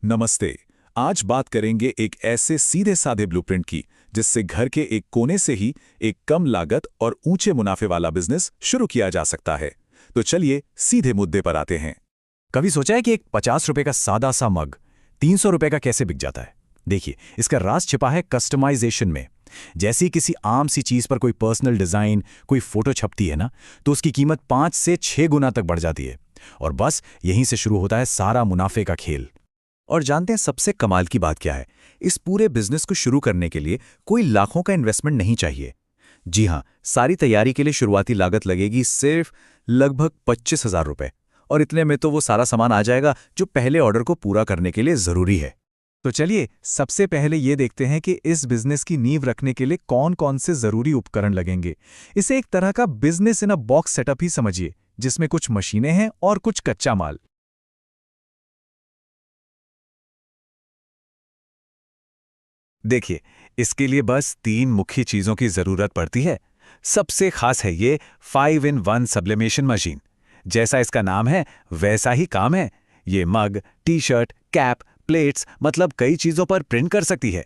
नमस्ते। आज बात करेंगे एक ऐसे सीधे साधे ब्लूप्रिंट की जिससे घर के एक कोने से ही एक कम लागत और ऊंचे मुनाफे वाला बिजनेस शुरू किया जा सकता है। तो चलिए सीधे मुद्दे पर आते हैं। कभी सोचा है कि एक 50 रुपए का सादा सा मग 300 रुपए का कैसे बिक जाता है? देखिए, इसका राज छिपा है कस्टमाइजेशन में। जैसे ही किसी आम सी चीज पर कोई पर्सनल डिजाइन, कोई फोटो छपती है ना, तो उसकी कीमत 5 से 6 गुना तक बढ़ जाती है। और बस यहीं से शुरू होता है सारा मुनाफे का खेल। और जानते हैं सबसे कमाल की बात क्या है? इस पूरे बिजनेस को शुरू करने के लिए कोई लाखों का इन्वेस्टमेंट नहीं चाहिए। जी हाँ, सारी तैयारी के लिए शुरुआती लागत लगेगी सिर्फ लगभग 25,000 रुपए। और इतने में तो वो सारा सामान आ जाएगा जो पहले ऑर्डर को पूरा करने के लिए जरूरी है। तो चलिए सबसे पहले ये देखते हैं कि इस बिजनेस की नींव रखने के लिए कौन कौन से जरूरी उपकरण लगेंगे। इसे एक तरह का business in a box setup ही समझिए, जिसमें कुछ मशीनें हैं और कुछ कच्चा माल। देखिए, इसके लिए बस 3 मुख्य चीजों की जरूरत पड़ती है। सबसे खास है ये 5-in-1 सब्लिमेशन मशीन। जैसा इसका नाम है वैसा ही काम है। ये मग, टी शर्ट, कैप, प्लेट्स मतलब कई चीजों पर प्रिंट कर सकती है।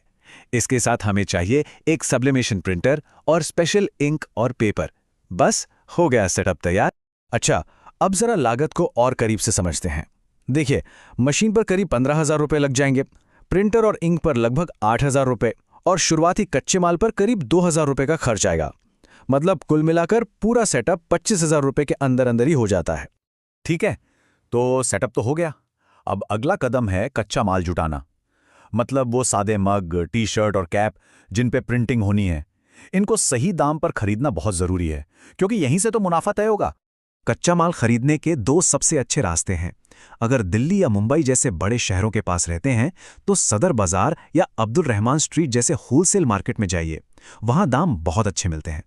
इसके साथ हमें चाहिए एक सब्लिमेशन प्रिंटर और स्पेशल इंक और पेपर। बस हो गया सेटअप तैयार। अच्छा, अब जरा लागत को और करीब से समझते हैं। देखिए, मशीन पर करीब 15,000 रुपए लग जाएंगे, प्रिंटर और इंक पर लगभग 8,000 रुपए और शुरुआती कच्चे माल पर करीब 2,000 रुपए का खर्च आएगा। मतलब कुल मिलाकर पूरा सेटअप 25,000 रुपए के अंदर अंदर ही हो जाता है। ठीक है, तो सेटअप तो हो गया। अब अगला कदम है कच्चा माल जुटाना। मतलब वो सादे मग, टी शर्ट और कैप जिन पे प्रिंटिंग होनी है, इनको सही दाम पर खरीदना बहुत जरूरी है, क्योंकि यहीं से तो मुनाफा तय होगा। कच्चा माल खरीदने के 2 सबसे अच्छे रास्ते हैं। अगर दिल्ली या मुंबई जैसे बड़े शहरों के पास रहते हैं तो सदर बाजार या अब्दुल रहमान स्ट्रीट जैसे होलसेल मार्केट में जाइए। वहां दाम बहुत अच्छे मिलते हैं।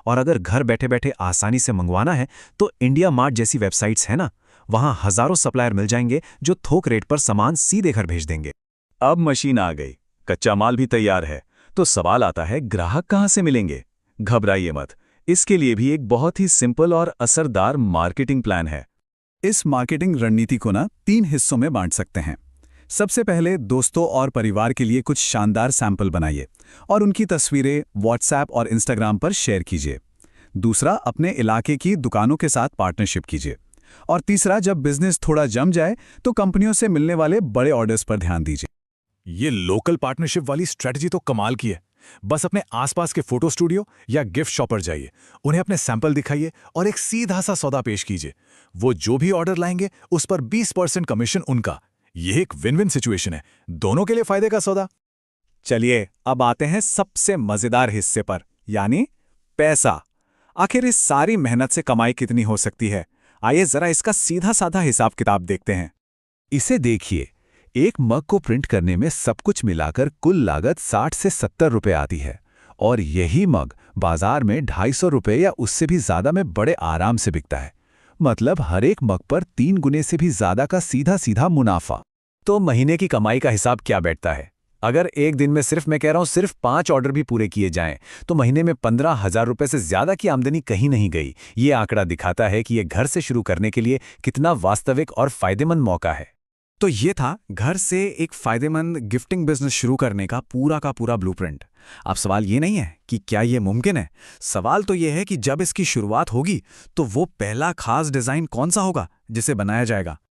और अगर घर बैठे बैठे आसानी से मंगवाना है तो इंडिया मार्ट जैसी वेबसाइट्स हैं ना, वहां हजारों सप्लायर मिल जाएंगे जो थोक रेट पर सामान सीधे घर भेज देंगे। अब मशीन आ गई, कच्चा माल भी तैयार है, तो सवाल आता है ग्राहक कहाँ से मिलेंगे? घबराइए मत, इसके लिए भी एक बहुत ही सिंपल और असरदार मार्केटिंग प्लान है। इस मार्केटिंग रणनीति को ना 3 हिस्सों में बांट सकते हैं। सबसे पहले दोस्तों और परिवार के लिए कुछ शानदार सैंपल बनाइए और उनकी तस्वीरें व्हाट्सएप और इंस्टाग्राम पर शेयर कीजिए। दूसरा, अपने इलाके की दुकानों के साथ पार्टनरशिप कीजिए। और तीसरा, जब बिजनेस थोड़ा जम जाए तो कंपनियों से मिलने वाले बड़े ऑर्डर्स पर ध्यान दीजिए। ये लोकल पार्टनरशिप वाली स्ट्रेटजी तो कमाल की है। बस अपने आसपास के फोटो स्टूडियो या गिफ्ट शॉप पर जाइए, उन्हें अपने सैंपल दिखाइए और एक सीधा सा सौदा पेश कीजिए। वो जो भी ऑर्डर लाएंगे उस पर 20% कमीशन उनका। ये एक विन विन सिचुएशन है, दोनों के लिए फायदे का सौदा। चलिए अब आते हैं सबसे मजेदार हिस्से पर, यानी पैसा। आखिर इस सारी मेहनत से कमाई कितनी हो सकती है? आइए जरा इसका सीधा साधा हिसाब किताब देखते हैं। इसे देखिए, एक मग को प्रिंट करने में सब कुछ मिलाकर कुल लागत 60 से 70 रुपए आती है। और यही मग बाजार में 250 रुपए या उससे भी ज्यादा में बड़े आराम से बिकता है। मतलब हर एक मग पर 3 गुने से भी ज्यादा का सीधा सीधा मुनाफा। तो महीने की कमाई का हिसाब क्या बैठता है? अगर एक दिन में मैं कह रहा हूं सिर्फ 5 ऑर्डर भी पूरे किए जाएं, तो महीने में 15,000 रुपए से ज्यादा की आमदनी कहीं नहीं गई। ये आंकड़ा दिखाता है कि ये घर से शुरू करने के लिए कितना वास्तविक और फायदेमंद मौका है। तो ये था घर से एक फायदेमंद गिफ्टिंग बिजनेस शुरू करने का पूरा ब्लूप्रिंट। अब सवाल ये नहीं है कि क्या ये मुमकिन है, सवाल तो ये है कि जब इसकी शुरुआत होगी तो वो पहला खास डिजाइन कौन सा होगा जिसे बनाया जाएगा।